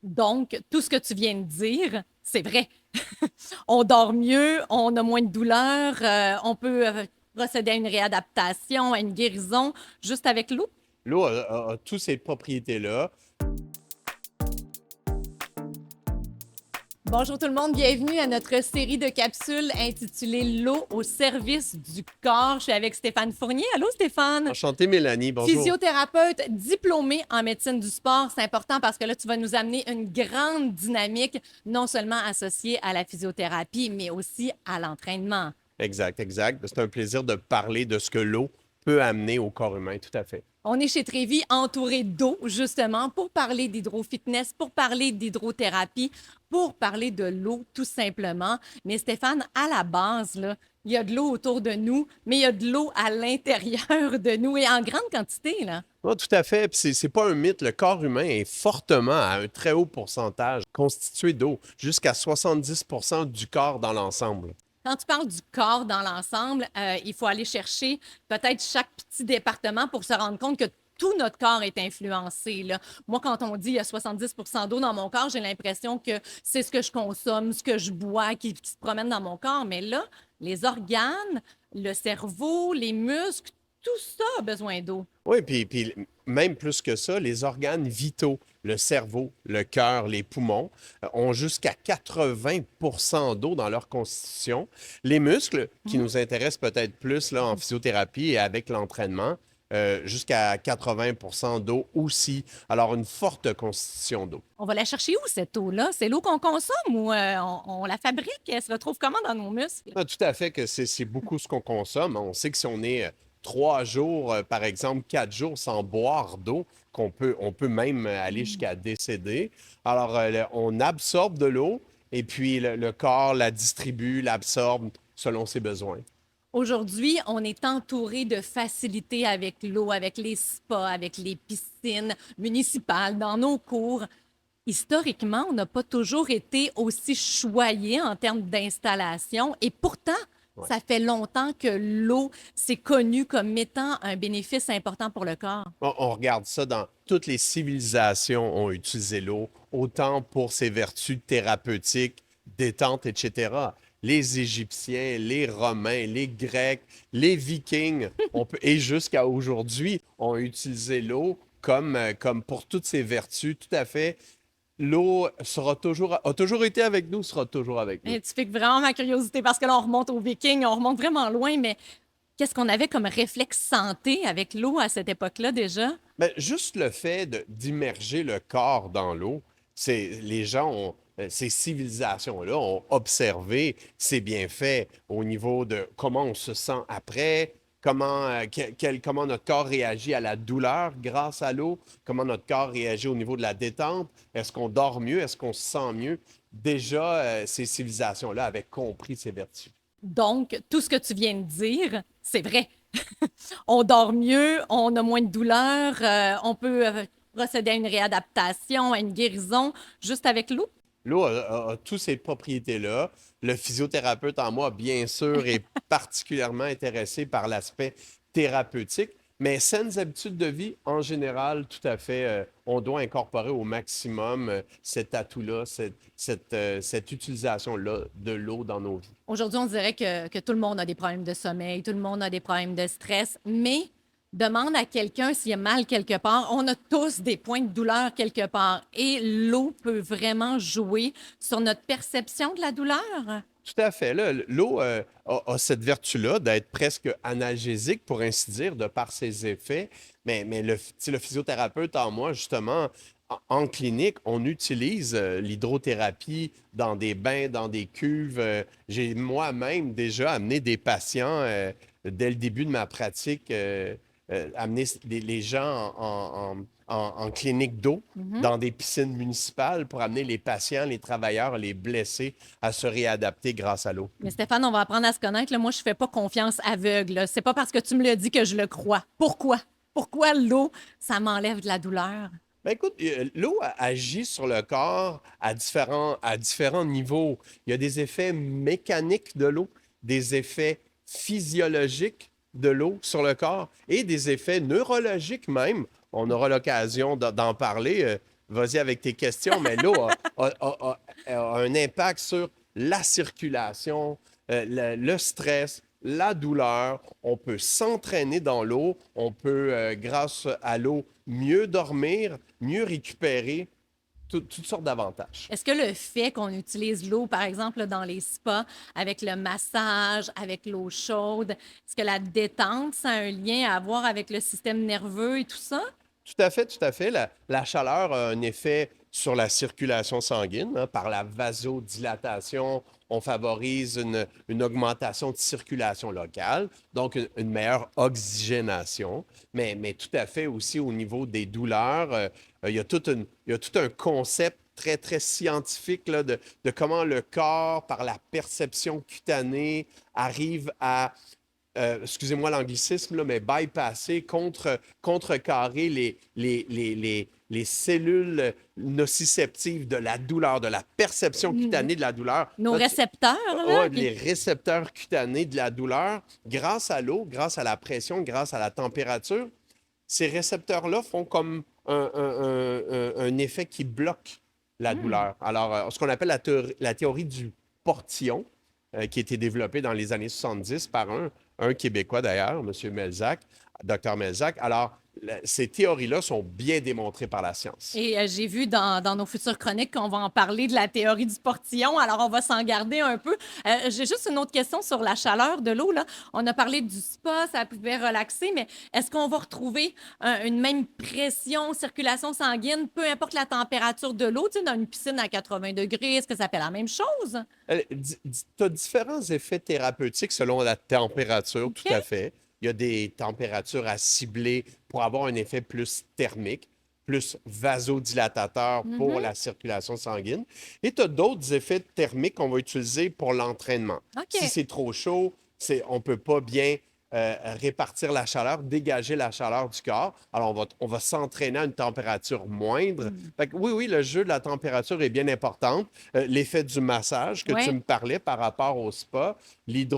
Donc, tout ce que tu viens de dire, c'est vrai. On dort mieux, on a moins de douleur, on peut procéder à une réadaptation, à une guérison juste avec l'eau. L'eau a toutes ces propriétés-là. Bonjour tout le monde, bienvenue à notre série de capsules intitulée L'eau au service du corps. Je suis avec Stéphane Fournier. Allô Stéphane? Enchanté, Mélanie. Bonjour. Physiothérapeute diplômé en médecine du sport. C'est important parce que là, tu vas nous amener une grande dynamique, non seulement associée à la physiothérapie, mais aussi à l'entraînement. Exact, exact. C'est un plaisir de parler de ce que l'eau peut amener au corps humain, tout à fait. On est chez Trévi entouré d'eau, justement, pour parler d'hydrofitness, pour parler d'hydrothérapie, pour parler de l'eau, tout simplement. Mais Stéphane, à la base, là, il y a de l'eau autour de nous, mais il y a de l'eau à l'intérieur de nous et en grande quantité, là. Oui, tout à fait. Puis c'est pas un mythe. Le corps humain est fortement, à un très haut pourcentage, constitué d'eau, jusqu'à 70 du corps dans l'ensemble. Quand tu parles du corps dans l'ensemble, il faut aller chercher peut-être chaque petit département pour se rendre compte que tout notre corps est influencé, là. Moi, quand on dit il y a 70 d'eau dans mon corps, j'ai l'impression que c'est ce que je consomme, ce que je bois qui se promène dans mon corps. Mais là, les organes, le cerveau, les muscles, tout ça a besoin d'eau. Oui, puis même plus que ça, les organes vitaux, le cerveau, le cœur, les poumons, ont jusqu'à 80 d'eau dans leur constitution. Les muscles, qui nous intéressent peut-être plus là, en physiothérapie et avec l'entraînement, jusqu'à 80 d'eau aussi. Alors, une forte constitution d'eau. On va la chercher où, cette eau-là? C'est l'eau qu'on consomme ou on la fabrique? Elle se retrouve comment dans nos muscles? Ah, tout à fait que c'est beaucoup ce qu'on consomme. On sait que si on est 3 jours, par exemple, 4 jours sans boire d'eau, on peut même aller jusqu'à décéder. Alors, on absorbe de l'eau et puis le corps la distribue, l'absorbe selon ses besoins. Aujourd'hui, on est entouré de facilités avec l'eau, avec les spas, avec les piscines municipales, dans nos cours. Historiquement, on n'a pas toujours été aussi choyé en termes d'installation et pourtant, Ouais. ça fait longtemps que l'eau s'est connue comme étant un bénéfice important pour le corps. On regarde ça dans toutes les civilisations ont utilisé l'eau, autant pour ses vertus thérapeutiques, détente, etc. Les Égyptiens, les Romains, les Grecs, les Vikings, et jusqu'à aujourd'hui, ont utilisé l'eau comme pour toutes ses vertus, tout à fait. L'eau a toujours été avec nous, sera toujours avec nous. Et tu piques vraiment ma curiosité parce que là, on remonte aux Vikings, on remonte vraiment loin, mais qu'est-ce qu'on avait comme réflexe santé avec l'eau à cette époque-là déjà? Ben, juste le fait d'immerger le corps dans l'eau, les gens ces civilisations-là ont observé ces bienfaits au niveau de comment on se sent après, comment notre corps réagit à la douleur grâce à l'eau, comment notre corps réagit au niveau de la détente, est-ce qu'on dort mieux, est-ce qu'on se sent mieux. Déjà, ces civilisations-là avaient compris ces vertus. Donc, tout ce que tu viens de dire, c'est vrai. On dort mieux, on a moins de douleur, on peut procéder à une réadaptation, à une guérison juste avec l'eau. L'eau a toutes ces propriétés-là. Le physiothérapeute en moi, bien sûr, est particulièrement intéressé par l'aspect thérapeutique, mais saines habitudes de vie, en général, tout à fait, on doit incorporer au maximum cet atout-là, cette utilisation-là de l'eau dans nos vies. Aujourd'hui, on dirait que tout le monde a des problèmes de sommeil, tout le monde a des problèmes de stress, mais demande à quelqu'un s'il y a mal quelque part. On a tous des points de douleur quelque part et l'eau peut vraiment jouer sur notre perception de la douleur. Tout à fait. Là, l'eau a cette vertu-là d'être presque analgésique, pour ainsi dire, de par ses effets. Mais tu sais, le physiothérapeute en moi, justement, en clinique, on utilise l'hydrothérapie dans des bains, dans des cuves. J'ai moi-même déjà amené des patients, dès le début de ma pratique, amener les gens en clinique d'eau, dans des piscines municipales pour amener les patients, les travailleurs, les blessés à se réadapter grâce à l'eau. Mais Stéphane, on va apprendre à se connaître. Là. Moi, je fais pas confiance aveugle. Là. C'est pas parce que tu me le dis que je le crois. Pourquoi? Pourquoi l'eau, ça m'enlève de la douleur? Ben écoute, l'eau agit sur le corps à différents niveaux. Il y a des effets mécaniques de l'eau, des effets physiologiques de l'eau sur le corps et des effets neurologiques même. On aura l'occasion d'en parler. vas-y avec tes questions, mais l'eau a un impact sur la circulation, le stress, la douleur. On peut s'entraîner dans l'eau, on peut, grâce à l'eau, mieux dormir, mieux récupérer, toutes sortes d'avantages. Est-ce que le fait qu'on utilise l'eau, par exemple, là, dans les spas, avec le massage, avec l'eau chaude, est-ce que la détente, ça a un lien à voir avec le système nerveux et tout ça? Tout à fait, tout à fait. La chaleur a un effet sur la circulation sanguine, hein. Par la vasodilatation, on favorise une augmentation de circulation locale, donc une meilleure oxygénation, mais tout à fait aussi au niveau des douleurs. Il y a tout un concept très, très scientifique là, de comment le corps, par la perception cutanée, arrive à excusez-moi l'anglicisme, là, mais bypasser, contrecarrer les cellules nociceptives de la douleur, de la perception Mhm. cutanée de la douleur. Nos Là, récepteurs, là? ouais, les récepteurs cutanés de la douleur, grâce à l'eau, grâce à la pression, grâce à la température, ces récepteurs-là font comme un effet qui bloque la Hmm. douleur. Alors, ce qu'on appelle la théorie du portillon, qui a été développée dans les années 70 par un Québécois d'ailleurs, M. Melzac, Dr. Melzac. Alors, ces théories-là sont bien démontrées par la science. Et j'ai vu dans nos futures chroniques qu'on va en parler de la théorie du portillon, alors on va s'en garder un peu. J'ai juste une autre question sur la chaleur de l'eau, là. On a parlé du spa, ça pouvait relaxer, mais est-ce qu'on va retrouver une même pression, circulation sanguine, peu importe la température de l'eau, tu sais, dans une piscine à 80 degrés, est-ce que ça fait la même chose? Tu as différents effets thérapeutiques selon la température, OK? tout à fait. Il y a des températures à cibler pour avoir un effet plus thermique, plus vasodilatateur pour Mhm. la circulation sanguine. Et tu as d'autres effets thermiques qu'on va utiliser pour l'entraînement. Si OK. c'est trop chaud, on ne peut pas bien répartir la chaleur, dégager la chaleur du corps. Alors, on va s'entraîner à une température moindre. Hmm. Fait que oui, oui, le jeu de la température est bien important. L'effet du massage que tu Ouais. me parlais par rapport au spa,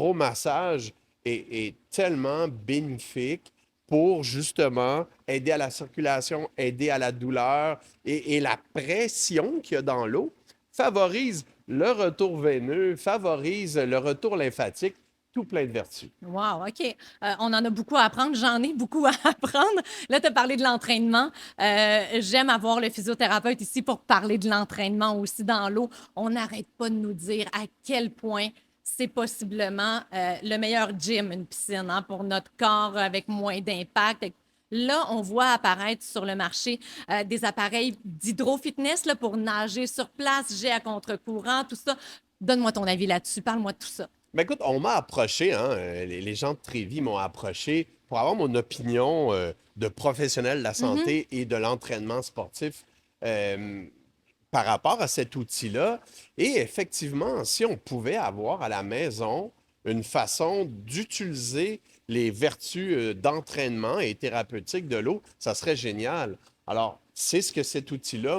l'hydromassage est tellement bénéfique pour justement aider à la circulation, aider à la douleur et la pression qu'il y a dans l'eau favorise le retour veineux, favorise le retour lymphatique, tout plein de vertus. Wow, OK. On en a beaucoup à apprendre. J'en ai beaucoup à apprendre. Là, tu as parlé de l'entraînement. J'aime avoir le physiothérapeute ici pour parler de l'entraînement aussi dans l'eau. On n'arrête pas de nous dire à quel point c'est possiblement le meilleur gym, une piscine, hein, pour notre corps avec moins d'impact. Là, on voit apparaître sur le marché des appareils d'hydrofitness là, pour nager sur place, jet à contre-courant, tout ça. Donne-moi ton avis là-dessus. Parle-moi de tout ça. Ben écoute, on m'a approché, hein, les gens de Trévis m'ont approché pour avoir mon opinion de professionnel de la Mhm. santé et de l'entraînement sportif euh, par rapport à cet outil-là. Et effectivement, si on pouvait avoir à la maison une façon d'utiliser les vertus d'entraînement et thérapeutique de l'eau, ça serait génial. Alors, c'est ce que cet outil-là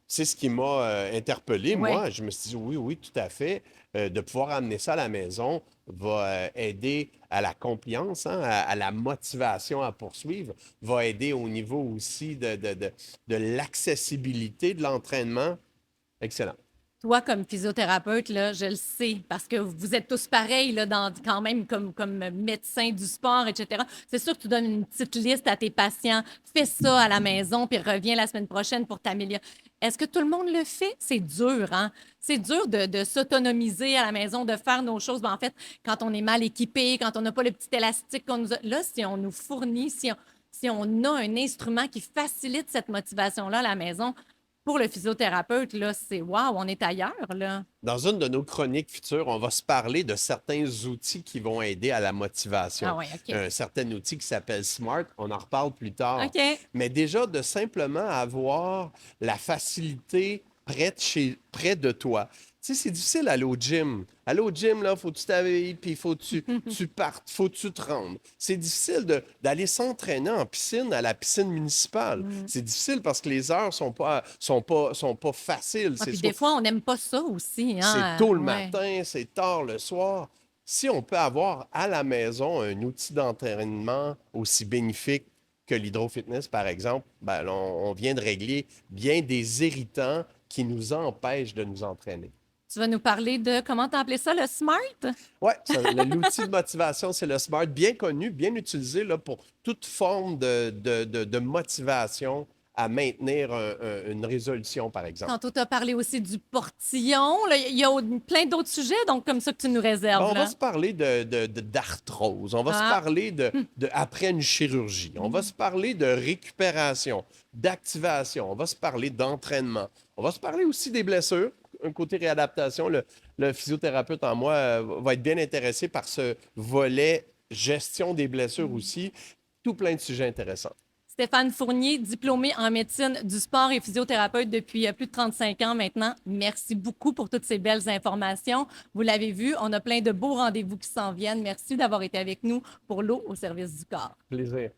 c'est ce qui m'a interpellé. Ouais. Moi, je me suis dit oui, oui, tout à fait. De pouvoir amener ça à la maison va aider à la compliance, hein, à la motivation à poursuivre, va aider au niveau aussi de l'accessibilité de l'entraînement. Excellent. Toi, comme physiothérapeute, là, je le sais, parce que vous êtes tous pareils, là, quand même, comme médecin du sport, etc. C'est sûr que tu donnes une petite liste à tes patients. Fais ça à la maison, puis reviens la semaine prochaine pour t'améliorer. Est-ce que tout le monde le fait? C'est dur, hein? C'est dur de s'autonomiser à la maison, de faire nos choses. Ben, en fait, quand on est mal équipé, quand on n'a pas le petit élastique qu'on nous a... Là, si on nous fournit, si on a un instrument qui facilite cette motivation-là à la maison, pour le physiothérapeute, là, c'est wow, on est ailleurs, là. Dans une de nos chroniques futures, on va se parler de certains outils qui vont aider à la Ah motivation. oui, OK. Un certain outil qui s'appelle Smart, on en reparle plus tard. OK. Mais déjà, de simplement avoir la facilité près de toi. Tu sais, c'est difficile aller au gym. Aller au gym, là, faut que tu t'habilles, puis faut que tu partes, faut que tu te rendes. C'est difficile d'aller s'entraîner en piscine à la piscine municipale. Mm. C'est difficile parce que les heures sont pas faciles. Ah, puis des fois, on n'aime pas ça aussi, C'est hein? tôt le Ouais. matin, c'est tard le soir. Si on peut avoir à la maison un outil d'entraînement aussi bénéfique, que l'hydrofitness, par exemple, ben, on vient de régler bien des irritants qui nous empêchent de nous entraîner. Tu vas nous parler de, comment t'as appelé ça, le SMART? Oui, l'outil de motivation, c'est le SMART, bien connu, bien utilisé là, pour toute forme de motivation à maintenir une résolution, par exemple. Tantôt, tu as parlé aussi du portillon. Là, il y a plein d'autres sujets, donc comme ça que tu nous Ben, réserves, on va là. se parler d'arthrose, on va se Ah, parler après une chirurgie, on va se parler de récupération, d'activation, on va se parler d'entraînement, on va se parler aussi des blessures, un côté réadaptation. Le physiothérapeute en moi va être bien intéressé par ce volet gestion des blessures aussi, tout plein de sujets intéressants. Stéphane Fournier, diplômé en médecine du sport et physiothérapeute depuis plus de 35 ans maintenant. Merci beaucoup pour toutes ces belles informations. Vous l'avez vu, on a plein de beaux rendez-vous qui s'en viennent. Merci d'avoir été avec nous pour l'eau au service du corps. Plaisir.